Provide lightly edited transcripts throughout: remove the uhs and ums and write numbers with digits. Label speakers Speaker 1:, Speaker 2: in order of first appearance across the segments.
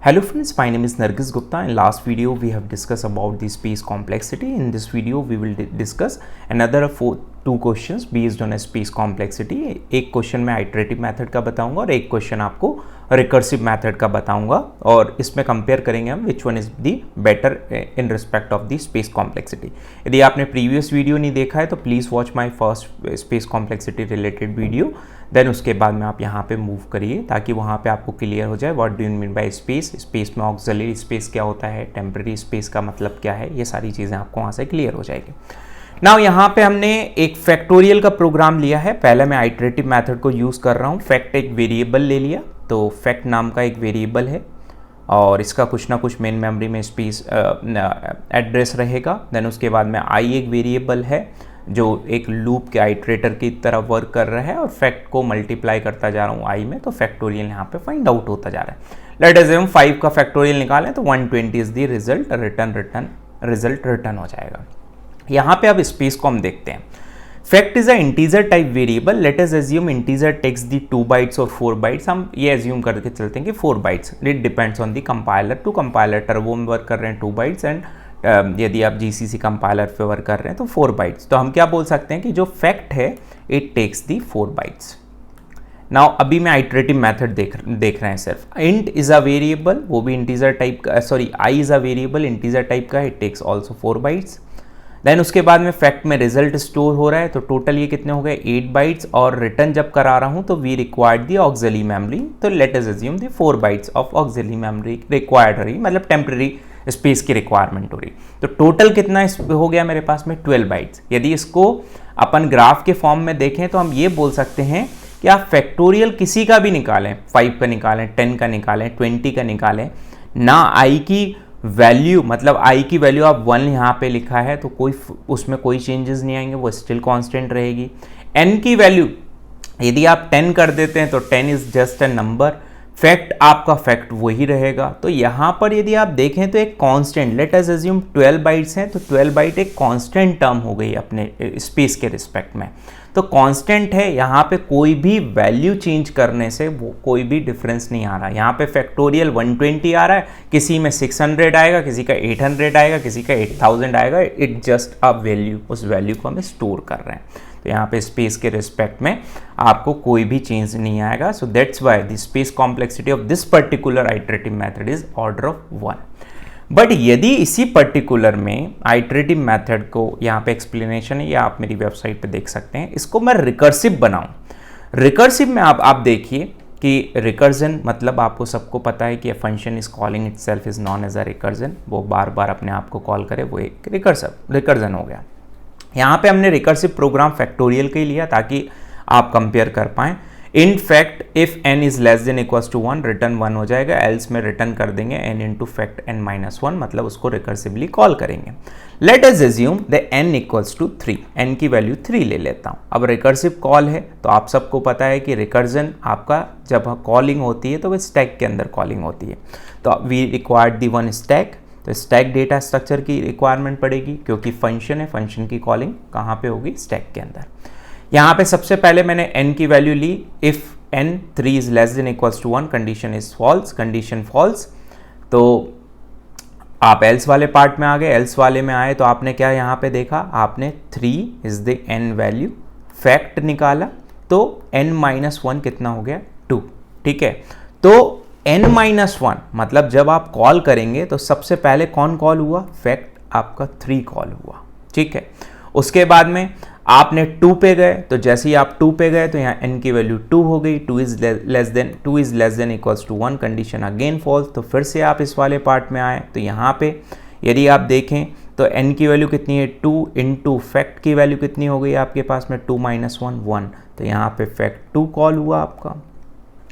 Speaker 1: Hello friends, my name is Nargis Gupta. In last video we have discussed about the space complexity. In this video we will discuss another two questions based on a space complexity. एक question मैं iterative method का बताऊंगा और एक question आपको recursive method का बताऊंगा और इसमें कंपेयर करेंगे हम which one is the better in respect of the space complexity. यदि आपने प्रीवियस वीडियो नहीं देखा है तो please watch my first space complexity related video, then उसके बाद में आप यहाँ पे मूव करिए ताकि वहाँ पे आपको क्लियर हो जाए what do you mean by space. Space में ऑक्सिलरी स्पेस क्या होता है, टेम्पररी स्पेस का मतलब क्या है, ये सारी चीज़ें आपको वहाँ से क्लियर हो जाएगी. नाउ यहाँ पे हमने एक फैक्टोरियल का प्रोग्राम लिया है. पहले मैं आइटरेटिव मेथड को यूज़ कर रहा हूँ. फैक्ट एक वेरिएबल ले लिया, तो फैक्ट नाम का एक वेरिएबल है और इसका कुछ ना कुछ मेन मेमोरी में स्पेस एड्रेस रहेगा. देन उसके बाद में आई एक वेरिएबल है जो एक लूप के आइटरेटर की तरह वर्क कर रहा है और फैक्ट को मल्टीप्लाई करता जा रहा हूँ आई में, तो फैक्टोरियल यहाँ पे फाइंड आउट होता जा रहा है. लेट अस हम 5 का फैक्टोरियल निकालें तो 120 is the result. Result return हो जाएगा. यहाँ पे अब स्पेस को हम देखते हैं. Fact is a integer type variable. Let us assume integer takes the 2 bytes और 4 बाइट्स. हम ये अज्यूम करके चलते हैं कि 4 bytes. It depends on the compiler to compiler. Turbo में वर्क कर रहे हैं 2 बाइट्स एंड यदि आप GCC कंपाइलर पे वर्क कर रहे हैं तो 4 बाइट्स. तो हम क्या बोल सकते हैं कि जो फैक्ट है it takes the 4 bytes. Now अभी मैं आइटरेटिव मेथड देख रहे हैं सिर्फ. इंट इज अ वेरिएबल, वो भी इंटीजर टाइप का, sorry I is a variable integer type का, it takes also 4 bytes. Then उसके बाद में फैक्ट में रिजल्ट स्टोर हो रहा है तो टोटल ये कितने हो गए 8 बाइट्स और रिटर्न जब करा रहा हूँ तो we required the auxiliary memory. तो let us assume the 4 bytes of auxiliary memory required रही, मतलब टेम्पररी स्पेस की रिक्वायरमेंट हो रही. तो टोटल कितना हो गया मेरे पास में 12 बाइट्स. यदि इसको अपन ग्राफ के फॉर्म में देखें तो हम ये बोल सकते हैं कि आप फैक्टोरियल किसी का भी निकालें, 5 का निकालें, 10 का निकालें, 20 का निकालें, ना आई की वैल्यू, मतलब आई की वैल्यू आप 1 यहाँ पे लिखा है तो कोई उसमें कोई चेंजेस नहीं आएंगे, वो स्टिल कांस्टेंट रहेगी. एन की वैल्यू यदि आप 10 कर देते हैं तो 10 is just a number. Fact आपका फैक्ट वही रहेगा. तो यहाँ पर यदि आप देखें तो एक constant, late us assume 12 bytes हैं तो 12 बाइट एक कांस्टेंट टर्म हो गई अपने स्पेस के रिस्पेक्ट में. तो कांस्टेंट है, यहाँ पे कोई भी वैल्यू चेंज करने से वो कोई भी डिफरेंस नहीं आ रहा. यहाँ पे फैक्टोरियल 120 आ रहा है, किसी में 600 आएगा, किसी का 800 आएगा, किसी का 8000 आएगा. इट जस्ट अ वैल्यू, उस वैल्यू को हम स्टोर कर रहे हैं. तो यहाँ पे स्पेस के रिस्पेक्ट में आपको कोई भी चेंज नहीं आएगा. So that's why the space complexity of this particular iterative method is order of 1. But यदि इसी पर्टिकुलर में आइटरेटिव मेथड को, यहाँ पे एक्सप्लेनेशन है या आप मेरी वेबसाइट पे देख सकते हैं, इसको मैं रिकर्सिव बनाऊं. रिकर्सिव में आप देखिए कि रिकर्जन मतलब आपको सबको पता है कि function is calling itself is known as a recursion. वो बार बार अपने आप को कॉल करे, वो एक रिकर्जन हो गया. यहाँ पे हमने रिकर्सिव प्रोग्राम फैक्टोरियल के लिया ताकि आप कंपेयर कर पाएँ. In fact if n is less than equals to 1 return 1 हो जाएगा, एल्स में रिटर्न कर देंगे n इंटू फैक्ट n-1, मतलब उसको रिकर्सिवली कॉल करेंगे. Let us assume the n equals to 3. n की वैल्यू 3 ले लेता हूँ. अब रिकर्सिव कॉल है तो आप सबको पता है कि रिकर्जन आपका जब कॉलिंग होती है तो वो स्टैक के अंदर कॉलिंग होती है. तो वी रिक्वायर्ड दी 1 स्टैक. तो स्टैक डेटा स्ट्रक्चर की रिक्वायरमेंट पड़ेगी क्योंकि फंक्शन है, फंक्शन की कॉलिंग कहाँ पे होगी, स्टैक के अंदर. यहाँ पे सबसे पहले मैंने n की वैल्यू ली. If n 3 is less than equals to 1, condition is false. Condition false तो आप एल्स वाले पार्ट में आ गए. एल्स वाले में आए तो आपने क्या यहाँ पे देखा, आपने 3 is the n value, fact निकाला तो n-1 कितना हो गया 2. ठीक है, तो n-1 मतलब जब आप कॉल करेंगे तो सबसे पहले कौन कॉल हुआ, फैक्ट आपका 3 कॉल हुआ. ठीक है, उसके बाद में आपने 2 पे गए तो जैसे ही आप 2 पे गए तो यहाँ n की वैल्यू 2 हो गई. 2 is less than equals to 1, condition again false. तो फिर से आप इस वाले पार्ट में आए तो यहाँ पे यदि आप देखें तो n की वैल्यू कितनी है 2 इंटू फैक्ट की वैल्यू कितनी हो गई आपके पास में 2-1 1. तो यहाँ पे फैक्ट 2 कॉल हुआ आपका.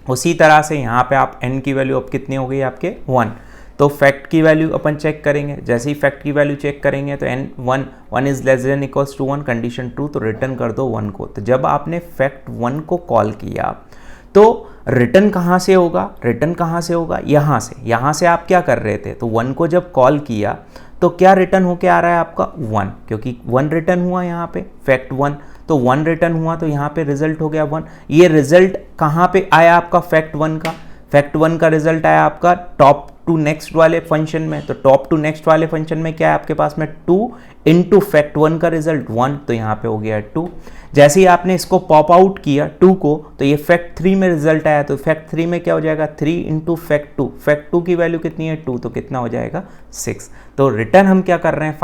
Speaker 1: उसी तरह से यहाँ पे आप n की वैल्यू अब कितनी हो गई आपके 1. तो फैक्ट की वैल्यू अपन चेक करेंगे. जैसे ही फैक्ट की वैल्यू चेक करेंगे तो n1 is less than equals to 1, condition 2, तो रिटर्न कर दो 1 को. तो जब आपने फैक्ट 1 को कॉल किया तो रिटर्न कहाँ से होगा, रिटर्न कहाँ से होगा, यहाँ से. यहाँ से आप क्या कर रहे थे, तो 1 को जब कॉल किया तो क्या रिटर्न होके आ रहा है आपका 1, क्योंकि 1 रिटर्न हुआ यहाँ पे फैक्ट 1. तो 1 रिटर्न हुआ तो यहाँ पे रिजल्ट हो गया 1. ये रिजल्ट कहाँ पे आया आपका फैक्ट 1 का, फैक्ट 1 का रिजल्ट आया आपका टॉप टू नेक्स्ट वाले फंक्शन में, तो टॉप टू नेक्स्ट वाले फंक्शन में क्या है आपके पास में 2 इंटू फैक्ट 1 का रिजल्ट 1, तो यहाँ पे हो गया 2। जैसे ही आपने इसको पॉप आउट किया 2 को, तो ये फैक्ट 3 में रिजल्ट आया, तो फैक्ट 3 में क्या हो जाएगा 3 इंटू फैक्ट 2, फैक्ट 2 की वैल्यू कितनी है 2, तो कितना हो जाएगा 6। तो रिटर्न हम क्या कर रहे हैं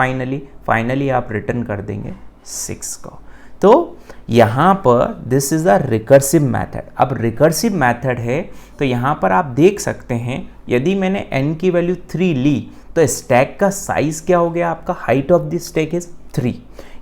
Speaker 1: फाइनली आप रिटर्न कर देंगे 6 को। तो यहाँ पर this is a recursive method. अब रिकर्सिव मैथड है तो यहाँ पर आप देख सकते हैं यदि मैंने n की वैल्यू 3 ली तो स्टैक का साइज क्या हो गया आपका, height of the stack is 3।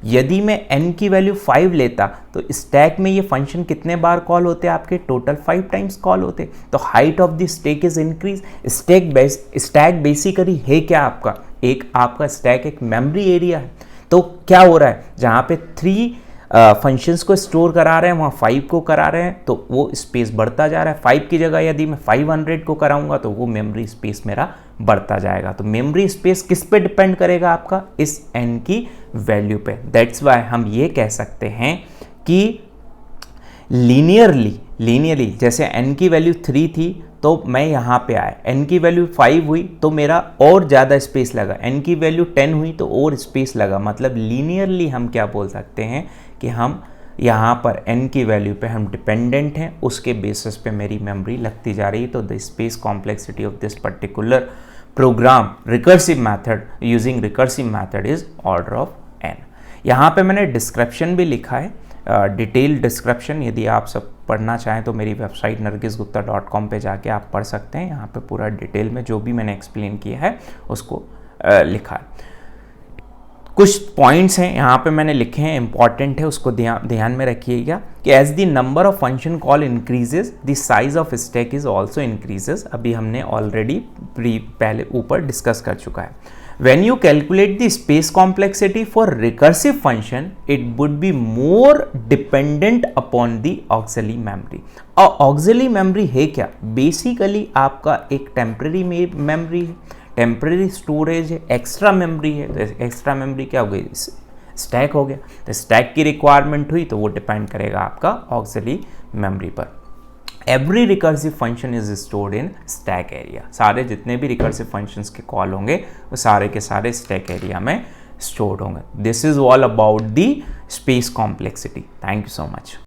Speaker 1: यदि मैं n की वैल्यू 5 लेता तो स्टैक में ये फंक्शन कितने बार कॉल होते आपके, टोटल 5 टाइम्स कॉल होते। तो height of the stack is increase. Stack basically है क्या आपका, एक आपका स्टैक एक मेमोरी एरिया है। तो क्या हो रहा है, जहाँ पे 3 फंक्शंस को स्टोर करा रहे हैं वहाँ 5 को करा रहे हैं, तो वो स्पेस बढ़ता जा रहा है। 5 की जगह यदि मैं 500 को कराऊंगा तो वो मेमोरी स्पेस मेरा बढ़ता जाएगा। तो मेमोरी स्पेस किस पे डिपेंड करेगा आपका, इस n की वैल्यू पे। दैट्स वाई हम ये कह सकते हैं कि लीनियरली जैसे n की वैल्यू 3 थी तो मैं यहाँ पे आया, n की वैल्यू 5 हुई तो मेरा और ज़्यादा स्पेस लगा, n की वैल्यू 10 हुई तो और स्पेस लगा। मतलब लीनियरली हम क्या बोल सकते हैं कि हम यहाँ पर n की वैल्यू पे हम डिपेंडेंट हैं, उसके बेसिस पे मेरी मेमोरी लगती जा रही है। तो the space complexity of this particular program recursive method using recursive method is order of n। यहाँ पे मैंने डिस्क्रिप्शन भी लिखा है, डिटेल डिस्क्रिप्शन। यदि आप सब पढ़ना चाहें तो मेरी वेबसाइट nargisgupta.com पे जाके आप पढ़ सकते हैं। यहाँ पे पूरा डिटेल में जो भी मैंने एक्सप्लेन किया है उसको लिखा है। कुछ पॉइंट्स हैं यहाँ पे मैंने लिखे हैं, इंपॉर्टेंट है, उसको ध्यान में रखिएगा कि as the number of function call increases the size of stack is also increases. अभी हमने ऑलरेडी पहले ऊपर डिस्कस कर चुका है। When you calculate the space complexity for recursive function, it would be more dependent upon the auxiliary memory। और auxiliary memory है क्या, बेसिकली आपका एक टेम्पररी मेमोरी है, टेम्पररी स्टोरेज है, एक्स्ट्रा मेमोरी है। तो एक्स्ट्रा मेमोरी क्या हो गई, स्टैक हो गया। तो स्टैक की रिक्वायरमेंट हुई तो वो डिपेंड करेगा आपका ऑक्सिलरी मेमोरी पर। Every recursive function is stored in stack area. सारे जितने भी रिकर्सिव फंक्शंस के कॉल होंगे वो सारे के सारे स्टैक एरिया में स्टोर्ड होंगे। This is all about the space complexity. Thank you so much.